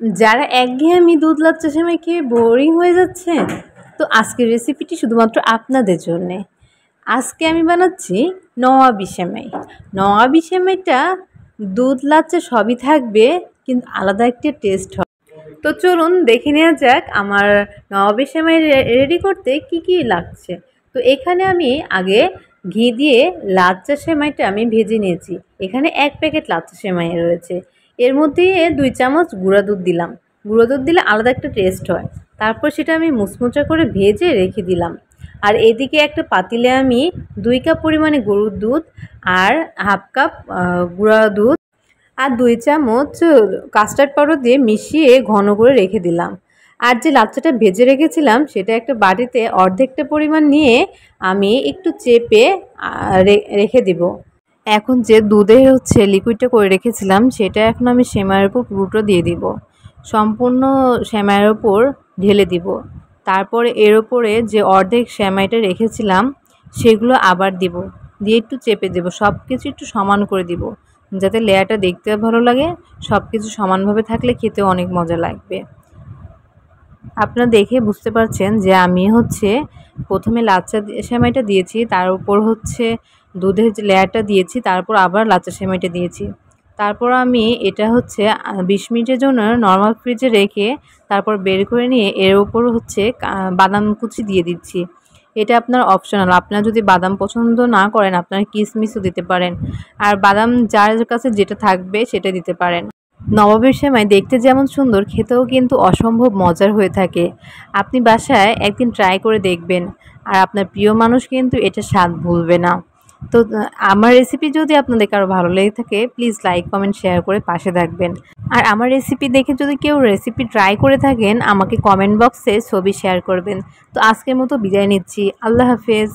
যারা একঘেয়েমি দুধ লাচ্চা সেমাই খেয়ে বোরিং হয়ে যাচ্ছেন, তো আজকের রেসিপিটি শুধুমাত্র আপনাদের জন্যে। আজকে আমি বানাচ্ছি নওয়াবি সেমাই। নওয়াবি সেমাইটা দুধ লাচ্চা সবই থাকবে, কিন্তু আলাদা একটা টেস্ট হবে। তো চলুন দেখে নেওয়া যাক আমার নওয়াবি সেমাই রেডি করতে কি কি লাগছে। তো এখানে আমি আগে ঘি দিয়ে লাচ্চা সেমাইটা আমি ভেজে নিয়েছি। এখানে 1 প্যাকেট লাচ্চা সেমাই রয়েছে। এর মধ্যে 2 চামচ গুঁড়া দুধ দিলাম। গুঁড়ো দুধ দিলে আলাদা একটা টেস্ট হয়। তারপর সেটা আমি মুচমুচা করে ভেজে রেখে দিলাম। আর এদিকে একটা পাতিলে আমি 2 কাপ পরিমাণে গরুর দুধ আর হাফ কাপ গুঁড়া দুধ আর 2 চামচ কাস্টার্ড পাউডার দিয়ে মিশিয়ে ঘন করে রেখে দিলাম। আর যে লাচ্চাটা ভেজে রেখেছিলাম সেটা একটা বাটিতে অর্ধেকটা পরিমাণ নিয়ে আমি একটু চেপে রেখে দিব। এখন যে দুধে লিকুইডটা করে রেখেছিলাম সেটা এখন আমি সেমাইয়ের উপর পুরোটা দিয়ে দিব। সম্পূর্ণ সেমাইয়ের উপর ঢেলে দিব। তারপরে এর উপরে যে অর্ধেক সেমাইটা রেখেছিলাম সেগুলো আবার দিব, দিয়ে একটু চেপে দেব। সব কিছু একটু সমান করে দিব যাতে লেয়ারটা দেখতে ভালো লাগে। সব কিছু সমানভাবে থাকলে খেতে অনেক মজা লাগবে। আপনারা দেখে বুঝতে পারছেন যে আমি প্রথমে লাচ্চা সেমাইটা দিয়েছি, তার উপর দুধের যে লেয়ারটা দিয়েছি, তারপর আবার লাচ্চা সেমাইটা দিয়েছি। তারপর আমি এটা 20 মিনিটের জন্য নর্মাল ফ্রিজে রেখে তারপর বের করে নিয়ে এর উপর বাদাম কুচি দিয়ে দিচ্ছি। এটা আপনার অপশনাল। আপনারা যদি বাদাম পছন্দ না করেন আপনারা কিশমিশও দিতে পারেন। আর বাদাম যার কাছে যেটা থাকবে সেটা দিতে পারেন। নবাবের সেমাই দেখতে যেমন সুন্দর, খেতেও কিন্তু অসম্ভব মজার হয়ে থাকে। আপনি বাসায় একদিন ট্রাই করে দেখবেন, আর আপনার প্রিয় মানুষ কিন্তু এটা স্বাদ ভুলবে না। তো আমার রেসিপি যদি আপনাদের কারো ভালো লেগে থাকে প্লিজ লাইক কমেন্ট শেয়ার করে পাশে থাকবেন। আর আমার রেসিপি দেখে যদি কেউ রেসিপি ট্রাই করে থাকেন আমাকে কমেন্ট বক্সে ছবি শেয়ার করবেন। তো আজকের মতো বিদায় নিচ্ছি। আল্লাহ হাফেজ।